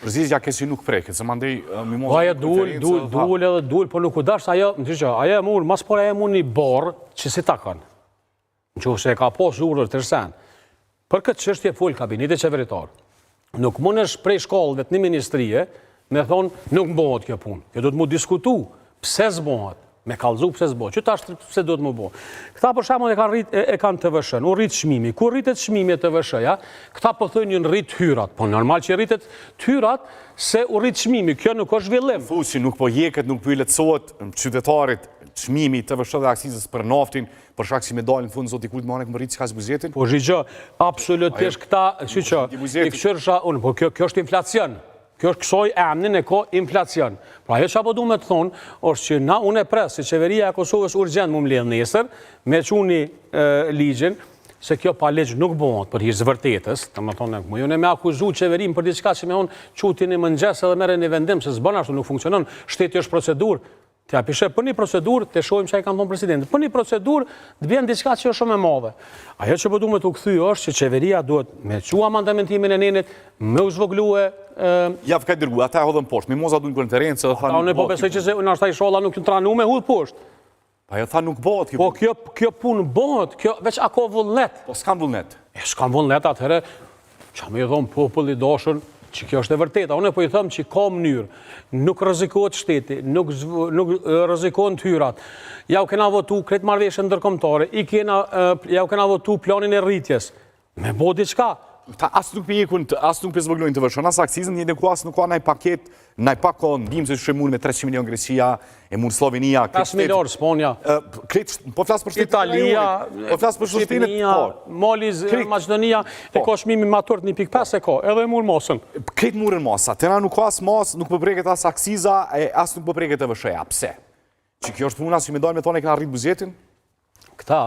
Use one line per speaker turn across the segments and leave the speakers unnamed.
Përzizja kësi nuk preket, se mandej mi mos...
Aja dul, po nuk u dash, ajo e mur, mas por ajo e mur një borë që si ta kanë. Në që se e ka posë urër të rësen. Për këtë çështje full kabinetit qeveritar. Nuk mund është prej shkollëve të një ministrije me thonë nuk bëhet kjo punë. Kjo do të mu diskutu pse zbohet. Me kallëzu pse zbohet. Që tash pse do të mu bëhet. Këta për shembull e kanë TVSH-n, u rrit çmimi. Kur rritet çmimi e TVSH-ja, këta po thonë një rrit hyrat. Po normal që rritet hyrat se u rrit çmimi. Kjo nuk është zhvillim.
Thusi nuk po jeket, nuk po i lehtësohet qytetarit çmimi TVSH dhe aksizës për naftin, për shkak si me dalin në fund zoti Kult Manek më rrit çka buxhetin.
Po zgjë, absolutisht këta, siç i këshirësha unë, po kjo është inflacion. Kjo është kësoj emnin e ko inflacion. Pra ajo që apo du me të thonë, është që na unë e presë, si qeveria e Kosovës urgjent mu mbledh nesër, me quni ligjin, se kjo pa ligj nuk bëhet për hirë vërtetës, të më thonë, ju ne me akuzu qeverim për diçka që me unë qutin një mëngjes edhe mere një vendim, se zbën ashtu nuk funksionon, shteti është procedur, të ja pishe për një procedur, të shojmë që a i kanë thonë presidentit, për një procedur të bjen diçka që është shumë e madhe. Ajo që përdu me të këthy është që qeveria duhet me qua mandamentimin e nenit, me u zvoglue...
Ja, ka dërgu, ata e hodhën poshtë, mi moza du në konferencë dhe tha nuk bëhet.
Unë e po besoj që se në ashtaj sholla nuk të tranu me hudhë poshtë.
Pa jo tha nuk bëhet.
Po kjo punë bëhet, veç ako vullnet.
Po s'kan vullnet.
S'kan vullnet atëherë, që me i thonë populli dashën, që kjo është e vërteta. Unë po i thëmë që ka mënyrë, nuk rrezikohet shteti, nuk rrezikohen të hyrat. Ja u kena votu kretë marrëveshje ndërkombëtare, ja u kena votu planin e rritjes. Me bo diçka.
As nuk për zvoglojnë të vërshon, as aksizën një ku as nuk ka naj paket, naj pak ka ndim se që mund me 300 milion Grecia, e mund Slovenia,
5 milion Sponja,
po flasë për shtetin
Italia,
po flasë për
Shqipnia, Maliz, Macedonia, e ka shmimi maturt 1.5 e ka, edhe e murë mosën.
Kretë murën masa, tëna nuk ka as mas, nuk përpreket as aksiza, as nuk përpreket të vëshëja. Pse? Që kjo është puna si me dojnë me thonë e këna rritë buxhetin?
Këta,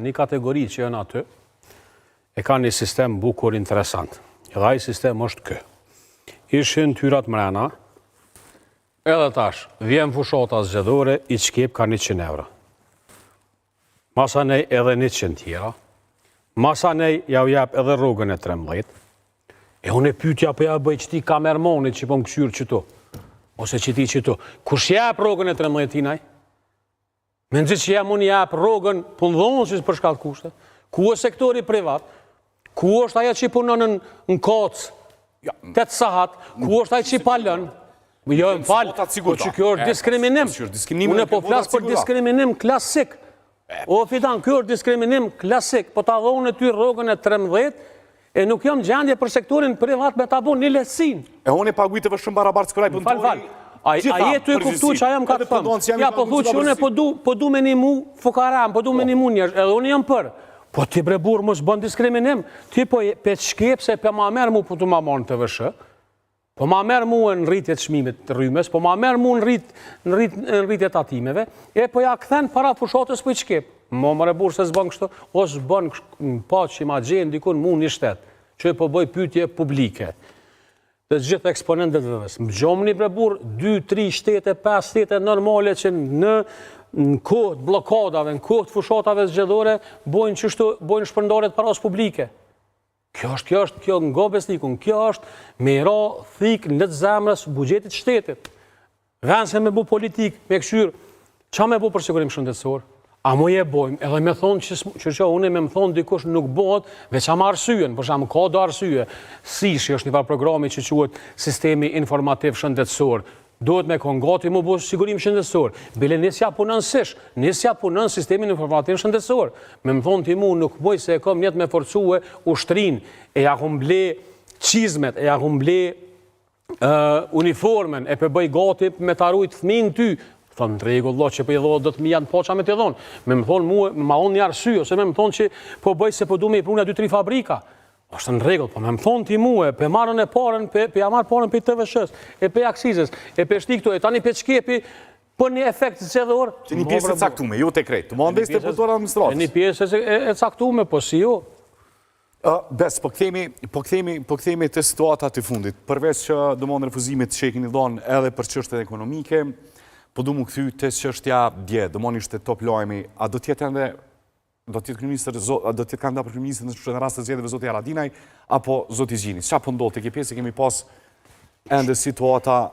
një kategori që janë aty, e ka një sistem bukur interesant. Edhe ai sistem është kë. Ishin tyrat mrena, edhe tash, vjen fushata zgjedhore, i qkep ka 100 euro. Masanej edhe 100 tjera. Masanej ja u jap edhe rrogën e 13. E unë e pyetja po ja bëj qëti kamermonit që po më këshyrë qëtu. Ose qëti qëtu. Kush jap rrogën e 13 tinaj? Me nëzit që jam unë jap rrogën punëdhonësis për shkallë kushte. Ku është sektori privat? Ku është aja që i punon në kocë, 8 sahat, ku është aja që i palën, jo më falë, po që kjo është diskriminim. Unë po flasë për diskriminim klasik. O fitan, kjo është diskriminim klasik, po ta dhonë e ty rrogën e 13, e nuk jam gjendje për sektorin privat me ta bu një lesin.
E unë e paguit të vëshëm barabartë s'këraj punëtori.
Falë. A jetu e kuptu që aja më ka të thëmë. Ja, po thu që unë po du me një mu fukaram, po du me një mu njerëz, edhe unë jam për. Po ti bre burë mos bën diskriminim, ti po pe shkep se pe ma merë mu po të ma marë në TVSH, po ma merë mu në rritjet shmimit të rrymes, po ma merë mu në rritjet atimeve, e po ja këthen para fushatës po i shkep. Mo më burë se zbën kështu, ose zbën pa që ma gjenë dikun mu një shtetë, që po bëj pyetje publike. Dhe gjithë eksponentet vëves. Më gjomëni bre burë 2, 3 shtete, 5 shtete normale që në kohët blokadave, në kohët fushatave zgjedhore, bojnë shpërndaret paras publike. Kjo nga besnikun, kjo është me ra thikë në të zemrës buxhetit shtetit. Vënë se me bu politik, me këshyrë, qa me bu për sigurim shëndetësor? A mu je bojmë, edhe me thonë që unë me më thonë dikush nuk bëhet, veç am arsyën, për shamë ka do arsyë, SISH është një farë programi që quhet Sistemi Informativ Shëndetësor, duhet me kongati mu bu sigurim shëndetësor. Bile nisja punën SISH, nisja punën Sistemin Informativ Shëndetësor. Me më thonë ti mu nuk boj se e kom njetë me forcue ushtrin, e ja kom ble qizmet, e ja kom ble uniformen, e pe bëj gati me të arrujt thmin ty, thonë në regull, që për i dhohet do të mi janë poqa me të dhonë. Me më thonë mu, ma onë një arsye, ose me më thonë që po bëj se po du me i prune 2-3 fabrika. Është në regull, po me më thonë ti mu pe marën e parën, pe ja marë parën pe TVSH-s, e pe aksizës, e pe shtikto, e tani pe qkepi, për një efekt zgjedhor.
Që një pjesë e caktume, jo të krejtë, të më andes të përdojnë administratës.
Një pjesë e caktume, po si jo.
Bes, po këthemi të situata të fundit, përveç që dëmonë refuzimit që e keni dhënë edhe për çështjet ekonomike, po du mu këthy të çështja dje, dëmonë ishte top lajmi, a do tjetë ende, do tjetë kandida për kryeministër në rast të zgjedhjeve zoti Haradinaj, apo zoti Gjini? Qa po ndodhë të ke pjesë, kemi pas ende situata,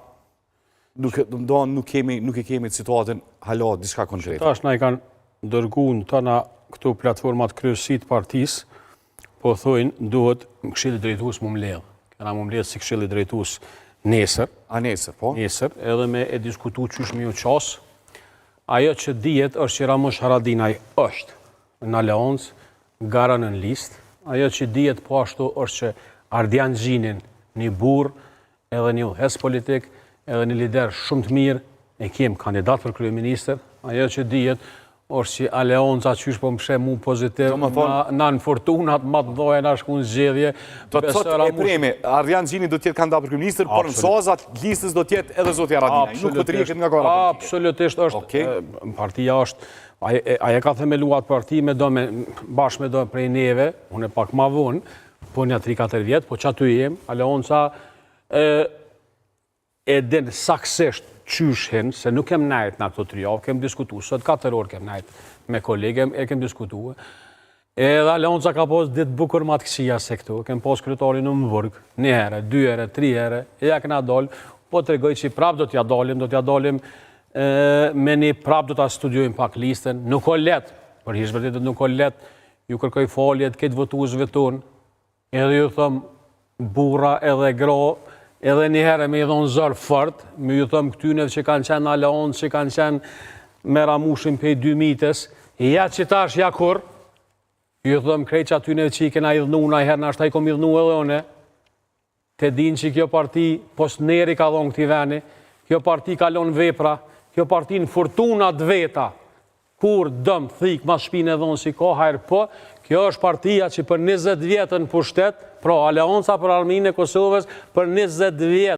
nuk e kemi situatën hala diçka konkrete.
Tash na i kanë dërgu në tëna këtu platformat kryësit partis, po thojnë duhet këshilli drejtues më mbledh. Kena më mbledh si këshilli drejtues nesër.
A nesër, po?
Nesër, edhe me e diskutu qysh me ju qasë. Ajo që dijet është që Ramush Haradinaj është në aleancë, gara në listë. Ajo që dijet po ashtu është që Ardian Gjinin, një burë, edhe një udhëhes politik, edhe një lider shumë të mirë, e kem kandidat për kryeministër. Ajo që dijet është që aleonca qysh po më pshe mu pozitiv, na në fortunat, ma të dojë na shku në zgjedhje.
Do të thotë e premi, Ardian Gjini do tjetë kandidat për kryeministër, por në sozat listës do tjetë edhe zoti Haradinaj. Nuk po të rrihet nga kora politike.
Absolutisht është, partia është, aje ka themeluat parti bashkë me do prej neve, unë e pak ma vonë, po një 3-4 vjetë, po që aty jem, aleonca e din saksisht qyshin, se nuk kem najt në këto 3 javë, kem diskutu, sot 4 orë kem najt me kolegem, e kem diskutu. Edhe aleonca ka pos ditë bukur ma të kësia se këtu, kem pos kryetarin në Mëburg, 1 herë, 2 herë, 3 herë, e ja këna dollë, po të regoj që prap do t'ja dalim me një prap do t'a studiojmë pak listën, nuk o let, për hishbërtit nuk o let, ju kërkoj faljet, këtë votuzve tonë, edhe ju thëmë burra edhe gro, edhe një herë me i dhonë zërë fort, me ju thëmë këtynev që kanë qenë aleoncë, që kanë qenë me Ramushin pej 2 mitës, ja që tash ja kur, ju thëmë krejt që atynev që i kena i dhënu na i herë, nashta i kom i dhënu edhe one, te din që kjo parti pos neri ka dhonë këti veni, kjo parti kalon vepra, kjo parti në fortunat veta, kur dëm thik ma shpine dhonë si ka hajrë po, kjo është partia që për 20 vjetën pushtet, pra aleonca për arminë e Kosovës për 20 vjetë.